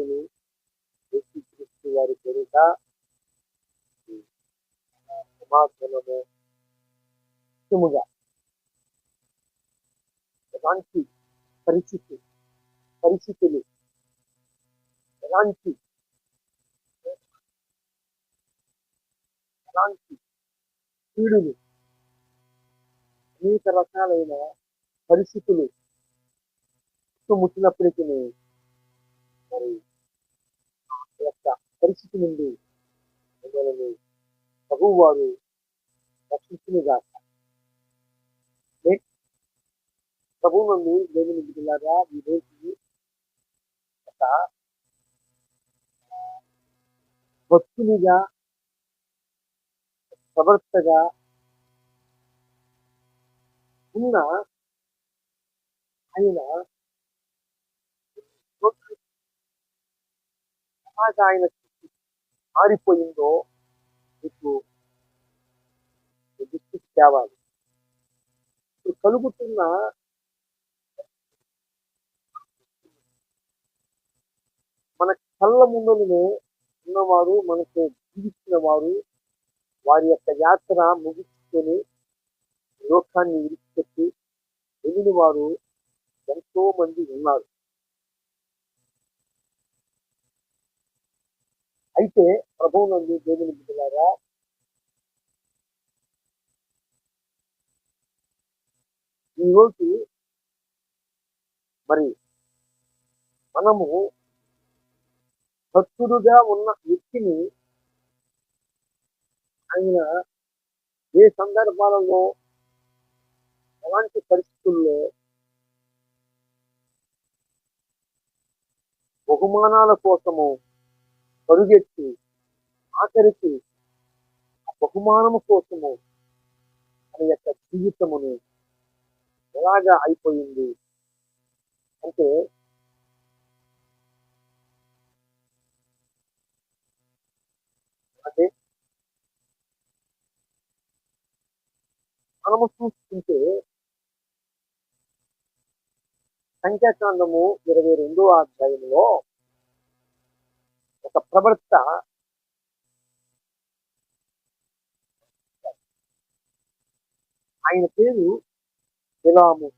నాయకుని యేసుక్రీస్తు వారి పేరిట సమాధానము ముఖ్యముగా ఎలాంటి పరిస్థితులు ఎలాంటి కీడులు అనేక రకాలైన పరిస్థితులు చుట్టుముట్టినప్పటికీ మరి ఆ యొక్క పరిస్థితి నుండి మనల్ని ప్రభువు వారు రక్షించునుగాక. ప్రభువు నుండి దేవుని బిడ్డలారా ఈరోజు ఒక భక్తునిగా ప్రవర్తగా ఉన్న ఆయన ఎలాగా ఆయన మారిపోయిందో మీకు దృష్టికి తేవాలి. ఇప్పుడు కలుగుతున్న మన కళ్ళ ముందునే ఉన్నవారు, మనకు జీవిస్తున్న వారు, వారి యొక్క యాత్ర ముగించుకొని లోకాన్ని విడిచిపెట్టి వెళ్ళిన వారు ఎంతో మంది ఉన్నారు. అయితే ప్రభువు నందు దేవుని బిడ్డలారా, ఈరోజు మరి మనము భక్తుడుగా ఉన్న వ్యక్తిని ఆయన ఏ సందర్భాలలో ఎలాంటి పరిస్థితుల్లో బహుమానాల కోసము పరుగెత్తి ఆఖరికి ఆ బహుమానము కోసము మన యొక్క జీవితమును ఎలాగా అయిపోయింది అంటే అంటే మనము చూసుకుంటే సంఖ్యాకాండము 22వ అధ్యాయంలో ఒక ప్రవక్త ఆయన పేరు బిలాము.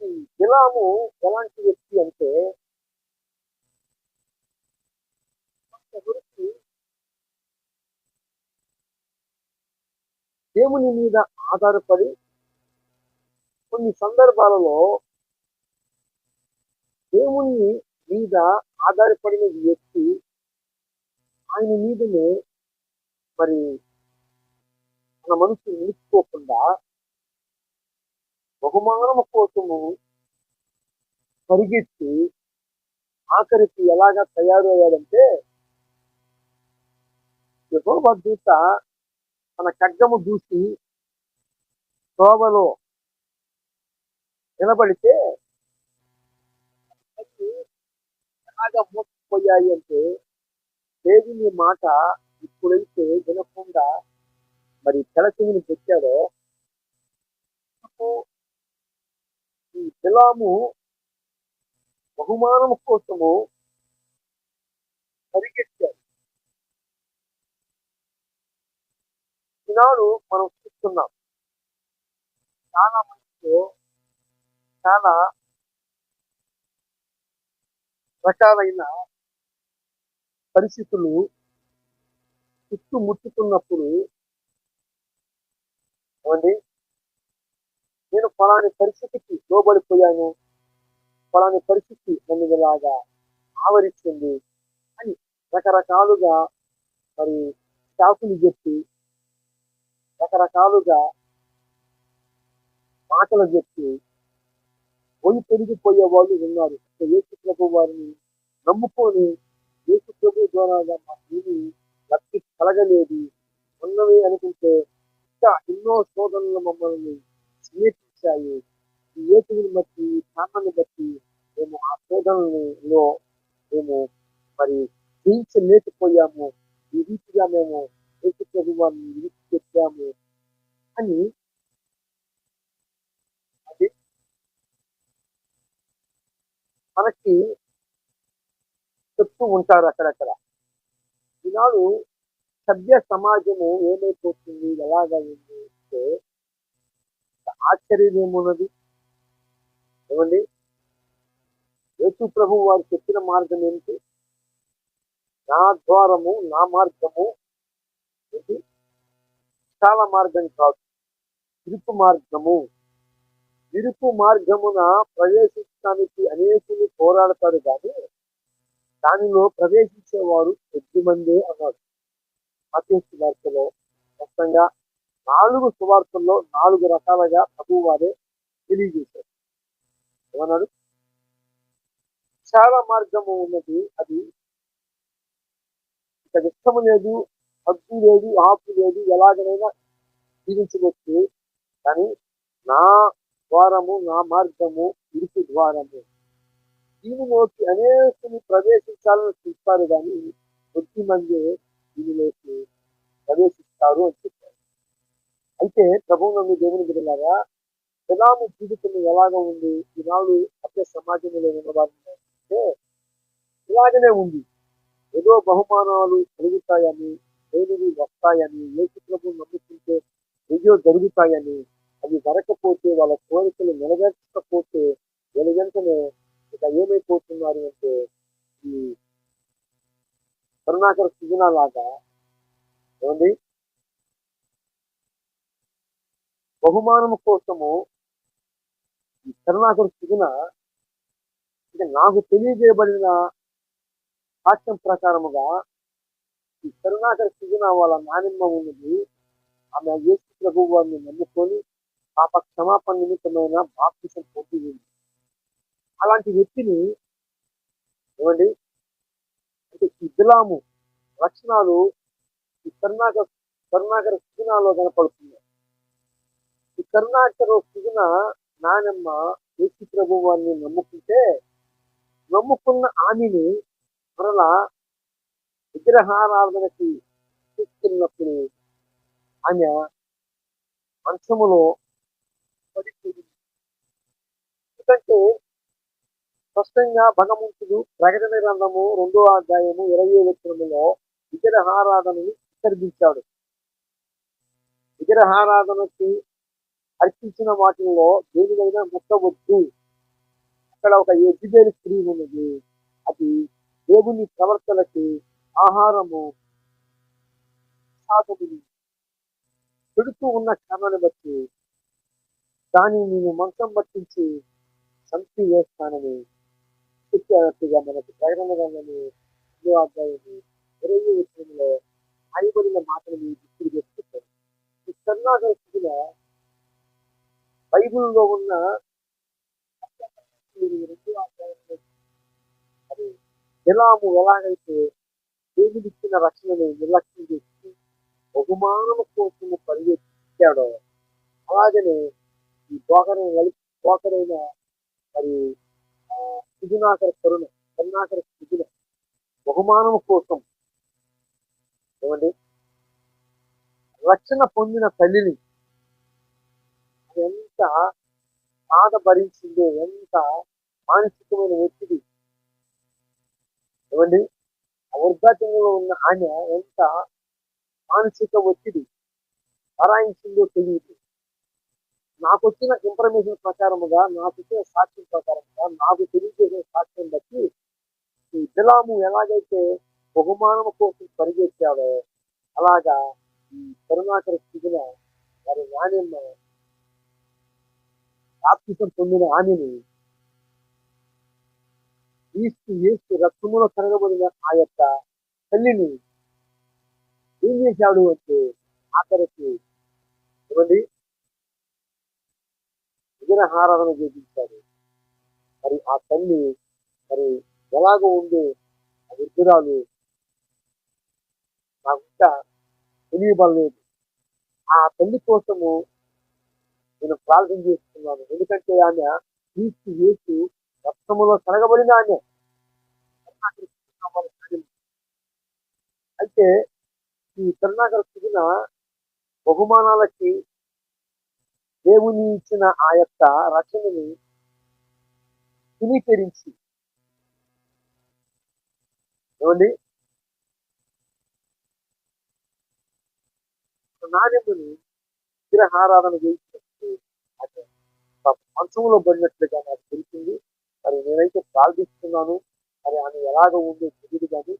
ఈ బిలాము ఎలాంటి వ్యక్తి అంటే కొంతవరకు దేవుని మీద ఆధారపడి కొన్ని సందర్భాలలో దేవుని మీద ఆధారపడిన వ్యక్తి ఆయన మీదనే మరి మన మనసు నిలుపుకోకుండా బహుమానము కోసము పరిగెత్తి ఆఖరికి ఎలాగా తయారయ్యాడంటే యెహోవా దూత తన ఖడ్గము దూసి శోభలో నిలబడితే ఎలాగా మోసపోయాయి అంటే దేవుని మాట ఇప్పుడైతే వినకుండా మరి తెలచెవిని పెట్టాడో ఈ బిలాము బహుమానం కోసము పరిగెత్తాడు. ఈనాడు మనం చూస్తున్నాం చాలా మందిలో చాలా రకాలైన పరిస్థితులు చుట్టుముట్టుకున్నప్పుడు ఏమండి నేను ఫలాని పరిస్థితికి లోబడిపోయాను, ఫలాని పరిస్థితి నన్ను ఇలాగా ఆవరిస్తుంది అని రకరకాలుగా మరి షాకులు చెప్పి రకరకాలుగా మాటలు చెప్పి పోయి పెరిగిపోయే వాళ్ళు ఉన్నారు. యేసు ప్రభు వారిని నమ్ముకొని యేసు ప్రభు ద్వారా మాకు లబ్ధి కలగలేదు ఉన్నవి అనుకుంటే ఇంకా ఎన్నో శోధనలు మమ్మల్ని స్నేహించాయి. ఈ యేసుని బట్టి ప్రాణాన్ని బట్టి మేము ఆ శోధనలో మేము మరి జయించలేకపోయాము. ఈ రీతిగా మేము యేసు ప్రభు వారిని విడిచిపెట్టాము అని అది మనకి చెప్తూ ఉంటారు అక్కడక్కడ. ఈనాడు సభ్య సమాజము ఏమైపోతుంది, ఎలాగా ఉంది అంటే ఆశ్చర్యం ఏమున్నది ఏమండి? యేసు ప్రభు వారు చెప్పిన మార్గం ఏమిటి? నా ద్వారము, నా మార్గము ఏంటి? విశాల మార్గం కాదు, ఇరుకు మార్గము. ఇరుకు మార్గమున ప్రవేశించడానికి అనేకులు పోరాడతారు కానీ దానిలో ప్రవేశించేవారు కొద్ది మందే అన్నాడు మత్తయి సువార్తలో. స్పష్టంగా 4 సువార్తల్లో 4 రకాలుగా ప్రభువు వారే తెలియజేశారు. ఏమన్నాడు? విశాల మార్గము ఉన్నది, అది ఇక ఇష్టము లేదు, హద్దు లేదు, ఆపు లేదు, ఎలాగనైనా జీవించవచ్చు. కానీ నా ద్వారము, నా మార్గము ఇరుకు ద్వారము, దీనిలోకి అనేకులు ప్రవేశించాలని చూస్తారు కానీ కొద్ది మంది దీనిలోకి ప్రవేశిస్తారు అని చెప్పారు. అయితే ప్రభువు నన్ను దేవుని బిడ్డలారా, బిలాము జీవితం ఎలాగ ఉంది ఈనాడు అదే సమాజంలో ఉన్నవారంటే ఇలాగనే ఉంది. ఏదో బహుమానాలు కలుగుతాయని, దేవుని వస్తాయని, యేసు ప్రభువు నమ్ముకుంటే ఏదో జరుగుతాయని, అవి జరగకపోతే వాళ్ళ కోరికలు నెరవేర్చకపోతే వీళ్ళ వెంటనే ఇక ఏమైపోతున్నారు అంటే ఈ కరుణాకర సుజన లాగా ఏమండి బహుమానం కోసము ఈ కరుణాకర సుజన అంటే నాకు తెలియజేయబడిన సాక్ష్యం ప్రకారముగా ఈ కరుణాకర సుజన వాళ్ళ నానిమ్మ ఉన్నది. ఆమె యేసు ప్రభువు వారిని నమ్ముకొని పాప క్షమాపణ నిమిత్తమైన బాప్తిసం పొందింది. అలాంటి వ్యక్తిని ఏమండి అంటే ఈ బిలాము లక్షణాలు ఈ కరుణాకర సుజనాలో కనపడుతున్నాయి. ఈ కరుణాకర సుజన నానమ్మ యేసు ప్రభువు వారిని నమ్ముకున్న ఆమెని మరలా విగ్రహారాధనకి తీసుకెళ్ళినప్పుడు ఆమె మంచములో పడిపోయింది. ఎందుకంటే స్పష్టంగా భగవంతుడు ప్రకటన గ్రంథము 2వ అధ్యాయము 20వ వచనములో విగ్రహారాధనని విసర్జించాడు. విగ్రహారాధనకి అర్పించిన వాటిల్లో దేనినైనా ముట్టవద్దు. అక్కడ ఒక యెజబెలు స్త్రీ ఉన్నది, అది దేవుని ప్రవర్తనకి ఆహారము సాధముని పెడుతూ ఉన్న కారణాన్ని బట్టి దాన్ని నేను మంచం పట్టించి చంపి వేస్తానని చెప్పినట్టుగా మనకు ప్రకటన గ్రంథము 2వ అధ్యాయము 20వ వచనంలో రాయబడిన మాటలు మీరు గుర్తు చేసుకుంటారు. ఈ కరుణాకర సుజన బైబిల్లో ఉన్న 2వ అధ్యాయంలో అది బిలాము ఎలాగైతే దేవుడిచ్చిన రక్షణను నిర్లక్ష్యం చేసి బహుమానము కోసము పరిగెత్తాడో అలాగనే ఈ పోకరైన మరి కరుణాకర సుజన బహుమానము కోసం ఏమండి రక్షణ పొందిన తల్లిని ఎంత బాధ భరించిందో, ఎంత మానసికమైన ఒత్తిడి ఏమండి వృద్ధాప్యంలో ఉన్న ఆమె ఎంత మానసిక ఒత్తిడి భరాయించిందో తెలియదు. నాకు వచ్చిన ఇన్ఫర్మేషన్ ప్రకారముగా, నాకు వచ్చిన సాక్ష్యం ప్రకారముగా, నాకు తెలియజేసిన సాక్ష్యం బట్టి ఈ బిలాము ఎలాగైతే బహుమానం కోసం పరిగెత్తాడో అలాగా ఈ కరుణాకర సుజన వారి నాణ్యమ బాప్తిసం పొందిన ఆమెని ఏసు రక్తములో కరగబడిన ఆ యొక్క తల్లిని ఏం చేశాడు అంటే ఆఖరికి ఏమండి విగ్రహారాధన చేయించాడు. మరి ఆ తల్లి మరి ఎలాగో ఉండే ఆ వృద్ధురాలు నాకు ఇంకా తెలియబడలేదు. ఆ తల్లి కోసము నేను ప్రార్థన చేస్తున్నాను. ఎందుకంటే ఆమె యేసు రక్తములో కరగబడిన ఆమె. అయితే ఈ కరుణాకర సుజన బహుమానాలకి దేవుని ఇచ్చిన ఆ యొక్క రక్షణని ధృవీకరించి ఏమండి? నాణ్యతని విగ్రహారాధన చేయించినప్పుడు అది మంచంలో పడినట్లుగా నాకు తెలిసింది. మరి నేనైతే ప్రార్థిస్తున్నాను. మరి ఆమె ఎలాగ ఉందో తెలియదు కానీ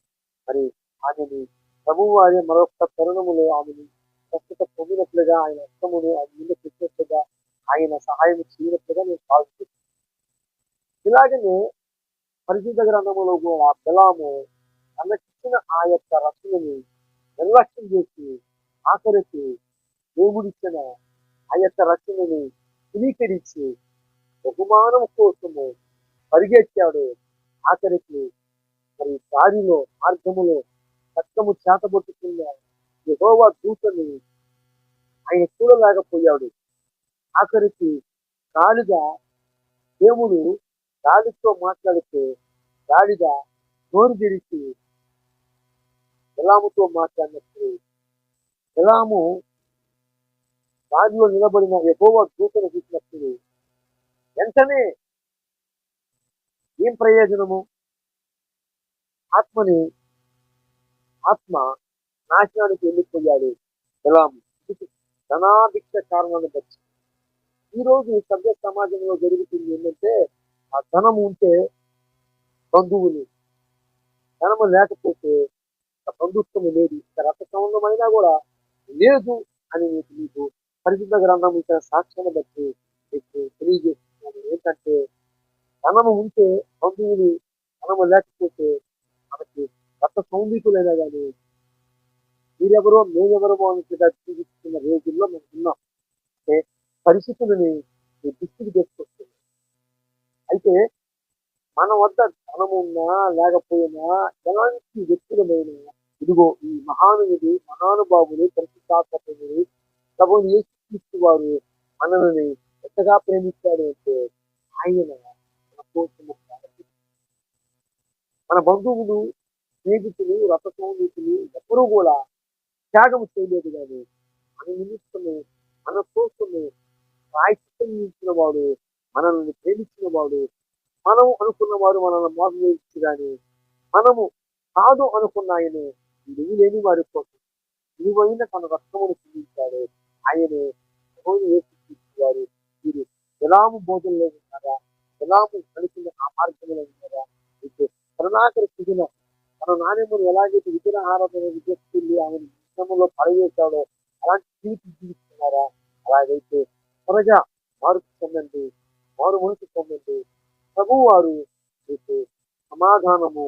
మరి ఆమెని ప్రభువు వారి మరొక తరుణములో ఆమెని స్వస్థత పొందినట్లుగా ఆయన హస్తమును ఆమె మీద పెట్టినట్లుగా ఆయన సహాయం చేయనట్లుగా నేను భావిస్తున్నాను. ఇలాగనే పరిశుద్ధ గ్రంథములో కూడా బిలాము తనకిచ్చిన ఆ యొక్క రక్షణని నిర్లక్ష్యం చేసి ఆఖరికి దేవుడిచ్చిన ఆ యొక్క రక్షణని తునీకరించి బహుమానం కోసము పరిగెత్తాడు. ఆఖరికి మరి దారిలో మార్గములో రక్తము చేతబొట్టుకున్న యెహోవా దూతని ఆయన చూడలేకపోయాడు. ఆఖరికి గాలిగా దేవుడు గాలితో మాట్లాడితే గాలిగ నోరు తెరిచి బిలాముతో మాట్లాడినప్పుడు బిలాము దారిలో నిలబడిన యెహోవా దూతను చూసినప్పుడు వెంటనే ఏం ప్రయోజనము? ఆత్మ నాశనానికి వెళ్ళిపోయాడు బిలాము. ఇది ధనాభిక్ష కారణాన్ని బట్టి ఈ రోజు సభ్య సమాజంలో జరుగుతుంది ఏంటంటే ఆ ధనము ఉంటే బంధువులు, ధనము లేకపోతే బంధుత్వము లేదు. రక్త సంబంధమైనా కూడా లేదు అని మీకు పరిశుద్ధ గ్రంథం ఇచ్చిన సాక్ష్యాన్ని బట్టి మీకు తెలియజేస్తున్నాను. ఏంటంటే ధనము ఉంటే బంధువులు, ధనము లేకపోతే మనకి రక్త సౌందర్యులైనా కానీ మీరెవరో మేమెవరమో అన్నట్టుగా చూపిస్తున్న రోజుల్లో మనం ఉన్నాం. అంటే పరిస్థితులని మీ దృష్టికి తీసుకొస్తుంది. అయితే మన వద్ద ధనము ఉన్నా లేకపోయినా ఎలాంటి వ్యక్తులమైన ఇదిగో ఈ మహానుభావులు పరిశుద్ధాత్మని ప్రభువుని యేసుక్రీస్తు వారు మనల్ని ఎంతగా ప్రేమించాడు అంటే ఆయన మన కోసము మన బంధువులు, స్నేహితులు, రక్త సౌందర్యులు ఎవ్వరూ కూడా త్యాగం చేయలేదు కానీ మన నిమిత్తము మన కోసము ప్రాయశ్చిత్తం ఇచ్చిన వాడు, మనల్ని ప్రేమించిన వాడు, మనము అనుకున్న వారు మనల్ని మోసం చేయొచ్చు కానీ మనము కాదు అనుకున్న ఆయన విలువ లేని వారి కోసం విలువైన తన రక్తమును చూపించాడు. ఆయనే వారు మీరు ఎలాము బోధనలో ఉన్నారా, ఎలాము కలిసిన ఆ మార్గంలో ఉన్నారా, మీకు కరుణాకర స్థితిన తన నాణ్యమును ఎలాగైతే విగ్రహారాధన విద్యలు ఆమె విషయంలో పడవేశాడో అలాంటి జీవితం జీవిస్తున్నారా? అలాగైతే త్వరగా మార్పు చెందండి, మారు మనసు పొందండి. ప్రభు వారు మీకు సమాధానము,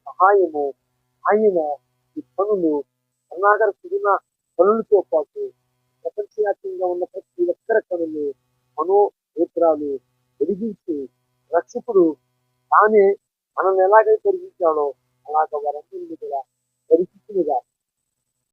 సహాయము, ఆయన ఈ పనులు కరుణాకర స్థితిన పనులతో పాటు ప్రపంచవ్యాప్తంగా ఉన్న ప్రతి ఒక్కరి కనులు మనోనేత్రాలు వెలిగించి రక్షకుడు తానే మనల్ని ఎలాగైతే జరిగించాడో అలాగ వారందరినీ కూడా పరిస్థితులుగా